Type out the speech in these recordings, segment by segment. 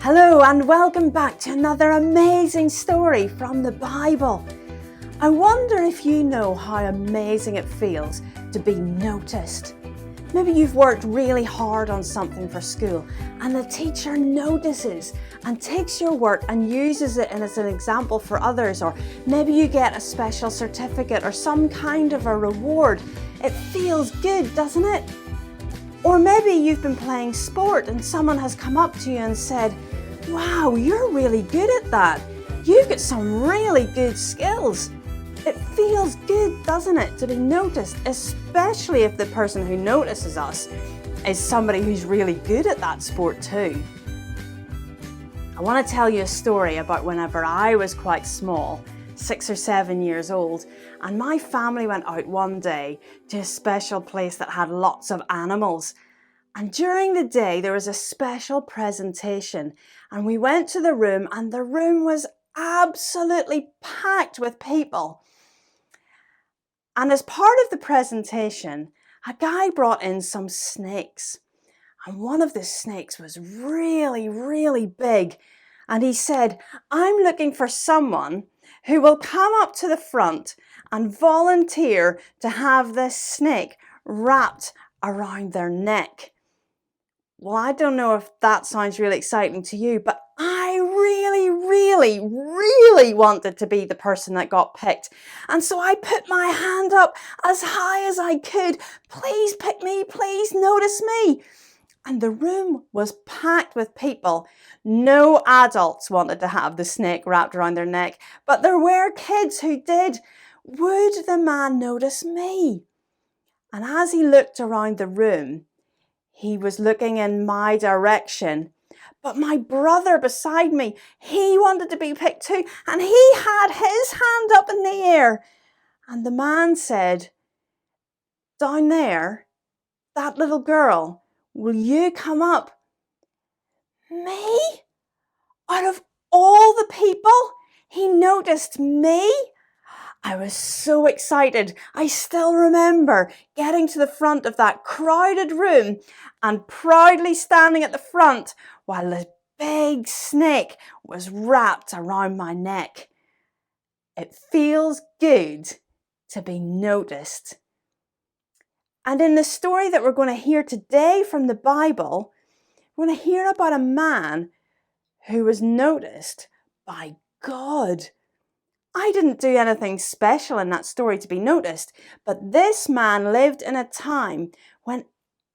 Hello and welcome back to another amazing story from the Bible. I wonder if you know how amazing it feels to be noticed. Maybe you've worked really hard on something for school and the teacher notices and takes your work and uses it as an example for others, or maybe you get a special certificate or some kind of a reward. It feels good, doesn't it? Or maybe you've been playing sport and someone has come up to you and said, "Wow, you're really good at that. You've got some really good skills." It feels good, doesn't it, to be noticed, especially if the person who notices us is somebody who's really good at that sport too. I want to tell you a story about whenever I was quite small, 6 or 7 years old, and my family went out one day to a special place that had lots of animals. And during the day, there was a special presentation, and we went to the room, and the room was absolutely packed with people. And as part of the presentation, a guy brought in some snakes, and one of the snakes was really, really big. And he said, "I'm looking for someone who will come up to the front and volunteer to have this snake wrapped around their neck." Well, I don't know if that sounds really exciting to you, but I really wanted to be the person that got picked. And so I put my hand up as high as I could. "Please pick me, please notice me." And the room was packed with people. No adults wanted to have the snake wrapped around their neck, but there were kids who did. Would the man notice me? And as he looked around the room, he was looking in my direction. But my brother beside me, he wanted to be picked too, and he had his hand up in the air. And the man said, "Down there, that little girl, will you come up?" Me? Out of all the people, he noticed me? I was so excited. I still remember getting to the front of that crowded room and proudly standing at the front while the big snake was wrapped around my neck. It feels good to be noticed. And in the story that we're going to hear today from the Bible, we're going to hear about a man who was noticed by God. I didn't do anything special in that story to be noticed, but this man lived in a time when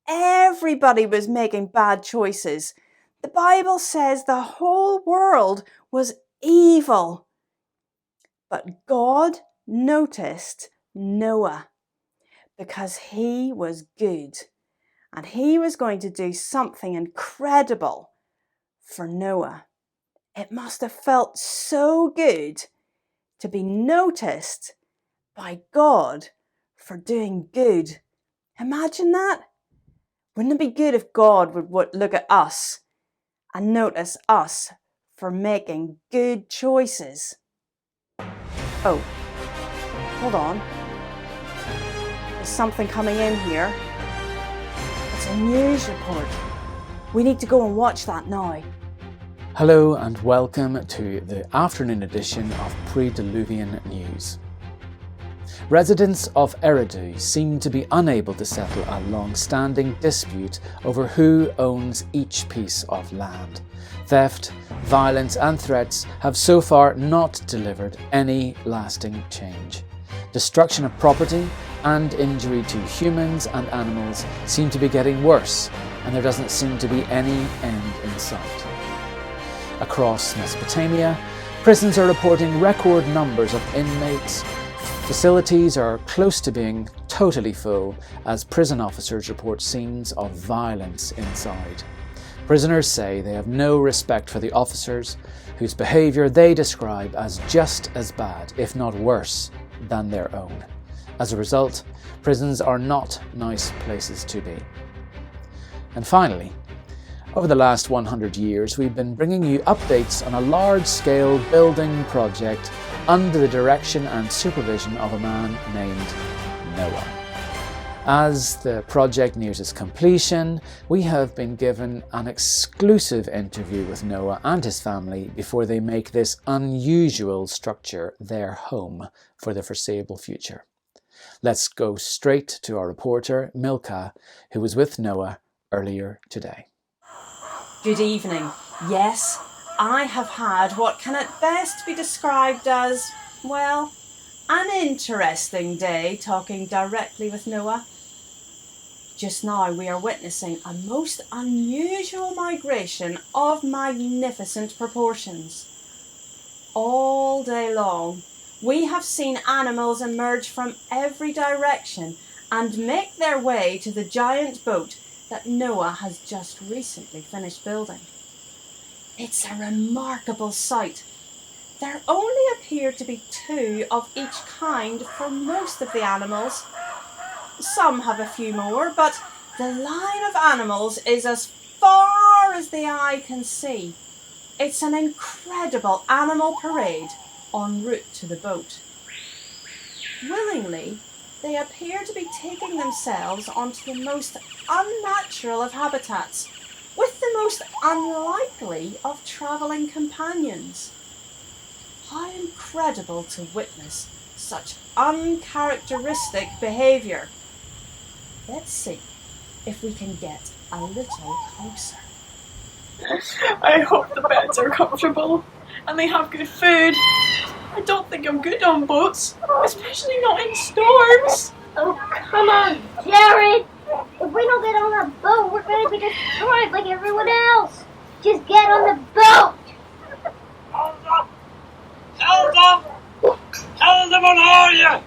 everybody was making bad choices. The Bible says the whole world was evil. But God noticed Noah because he was good, and he was going to do something incredible for Noah. It must have felt so good to be noticed by God for doing good. Imagine that. Wouldn't it be good if God would look at us and notice us for making good choices? Oh, hold on. There's something coming in here. It's a news report. We need to go and watch that now. Hello and welcome to the afternoon edition of Pre-Diluvian News. Residents of Eridu seem to be unable to settle a long-standing dispute over who owns each piece of land. Theft, violence and threats have so far not delivered any lasting change. Destruction of property and injury to humans and animals seem to be getting worse, and there doesn't seem to be any end in sight. Across Mesopotamia, prisons are reporting record numbers of inmates. Facilities are close to being totally full as prison officers report scenes of violence inside. Prisoners say they have no respect for the officers, whose behaviour they describe as just as bad, if not worse, than their own. As a result, prisons are not nice places to be. And finally, over the last 100 years, we've been bringing you updates on a large-scale building project under the direction and supervision of a man named Noah. As the project nears its completion, we have been given an exclusive interview with Noah and his family before they make this unusual structure their home for the foreseeable future. Let's go straight to our reporter, Milka, who was with Noah earlier today. Good evening. Yes, I have had what can at best be described as, well, an interesting day talking directly with Noah. Just now we are witnessing a most unusual migration of magnificent proportions. All day long, we have seen animals emerge from every direction and make their way to the giant boat that Noah has just recently finished building. It's a remarkable sight. There only appear to be 2 of each kind for most of the animals. Some have a few more, but the line of animals is as far as the eye can see. It's an incredible animal parade en route to the boat. Willingly, they appear to be taking themselves onto the most unnatural of habitats, with the most unlikely of travelling companions. How incredible to witness such uncharacteristic behaviour. Let's see if we can get a little closer. I hope the beds are comfortable and they have good food. I don't think I'm good on boats, especially not in storms. Oh, come on, Jared! If we don't get on that boat, we're going to be destroyed like everyone else. Just get on the boat! Hilda! Hilda! Hilda, where are you?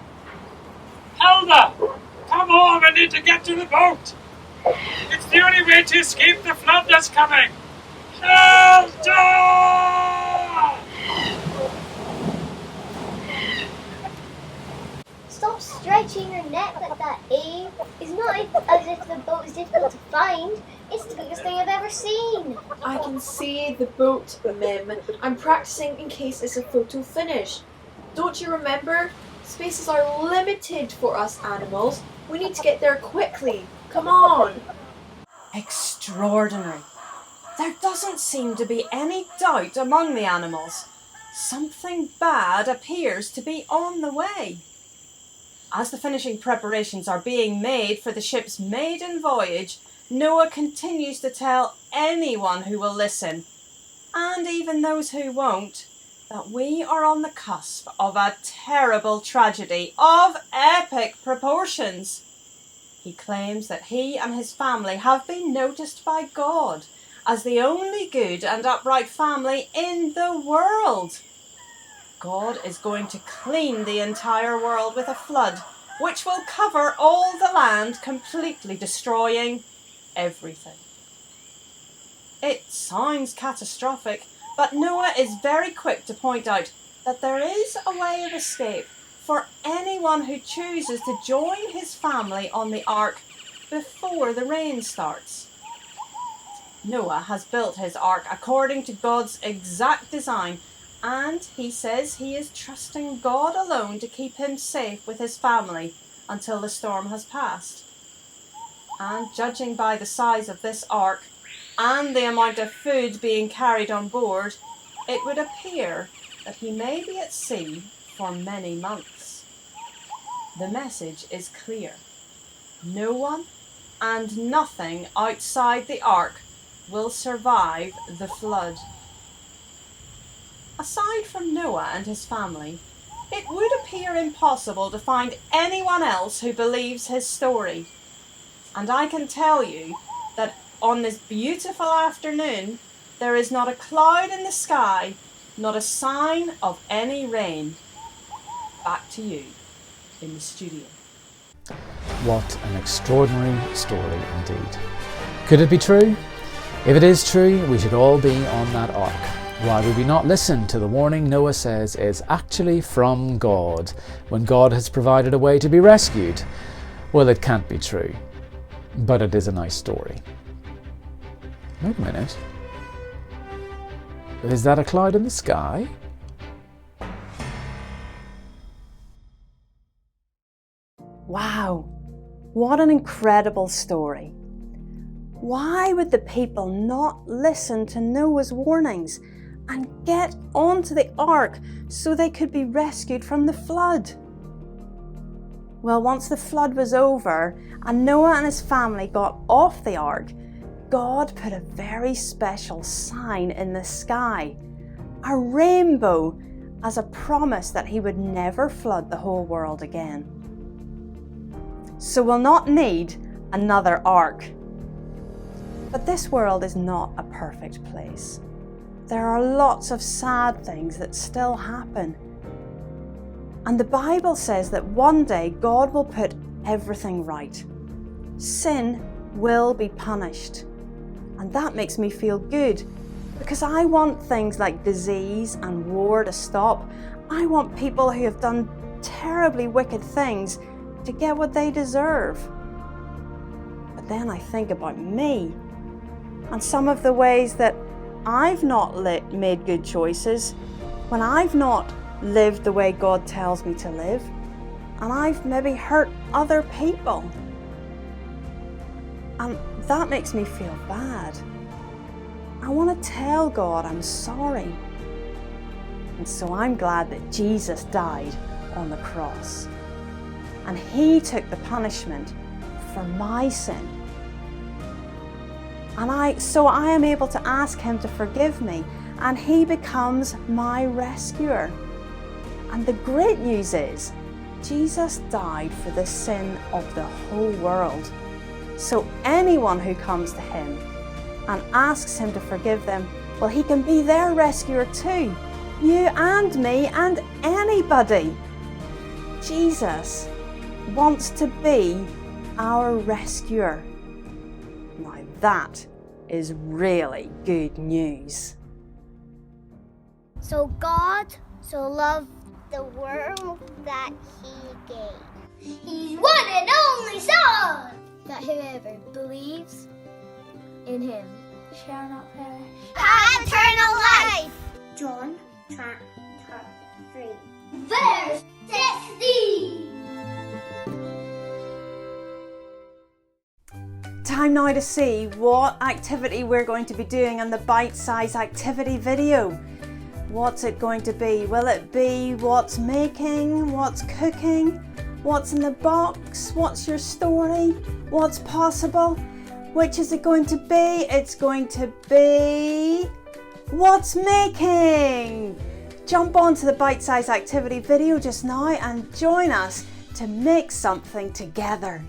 Hilda! Come on, we need to get to the boat. It's the only way to escape the flood that's coming. Hilda! Stop stretching your neck like that, Abe. It's not as if the boat is difficult to find. It's the biggest thing I've ever seen. I can see the boat, Mim. I'm practicing in case it's a photo finish. Don't you remember? Spaces are limited for us animals. We need to get there quickly. Come on. Extraordinary. There doesn't seem to be any doubt among the animals. Something bad appears to be on the way. As the finishing preparations are being made for the ship's maiden voyage, Noah continues to tell anyone who will listen, and even those who won't, that we are on the cusp of a terrible tragedy of epic proportions. He claims that he and his family have been noticed by God as the only good and upright family in the world. God is going to clean the entire world with a flood, which will cover all the land, completely destroying everything. It sounds catastrophic, but Noah is very quick to point out that there is a way of escape for anyone who chooses to join his family on the ark before the rain starts. Noah has built his ark according to God's exact design, and he says he is trusting God alone to keep him safe with his family until the storm has passed. And judging by the size of this ark and the amount of food being carried on board, it would appear that he may be at sea for many months. The message is clear. No one and nothing outside the ark will survive the flood. Aside from Noah and his family, it would appear impossible to find anyone else who believes his story. And I can tell you that on this beautiful afternoon, there is not a cloud in the sky, not a sign of any rain. Back to you in the studio. What an extraordinary story indeed. Could it be true? If it is true, we should all be on that ark. Why would we not listen to the warning Noah says is actually from God, when God has provided a way to be rescued? Well, it can't be true, but it is a nice story. Wait a minute. Is that a cloud in the sky? Wow, What an incredible story. Why would the people not listen to Noah's warnings and get onto the ark so they could be rescued from the flood? Well, once the flood was over and Noah and his family got off the ark, God put a very special sign in the sky, a rainbow, as a promise that he would never flood the whole world again. So we'll not need another ark. But this world is not a perfect place. There are lots of sad things that still happen. And the Bible says that one day God will put everything right. Sin will be punished. And that makes me feel good, because I want things like disease and war to stop. I want people who have done terribly wicked things to get what they deserve. But then I think about me and some of the ways that I've not made good choices, when I've not lived the way God tells me to live, and I've maybe hurt other people. And that makes me feel bad. I want to tell God I'm sorry. And so I'm glad that Jesus died on the cross. And he took the punishment for my sin. And so I am able to ask him to forgive me, and he becomes my rescuer. And the great news is, Jesus died for the sin of the whole world. So anyone who comes to him and asks him to forgive them, well, he can be their rescuer too. You and me and anybody. Jesus wants to be our rescuer. Now that is really good news. So God so loved the world that he gave his one and only Son, that whoever believes in him shall not perish, have eternal life. John chapter 3, verse 16. Time now to see what activity we're going to be doing on the Bitesize activity video. What's it going to be? Will it be what's making, what's cooking, what's in the box, what's your story, what's possible? Which is it going to be? It's going to be what's making. Jump onto the Bitesize activity video just now and join us to make something together.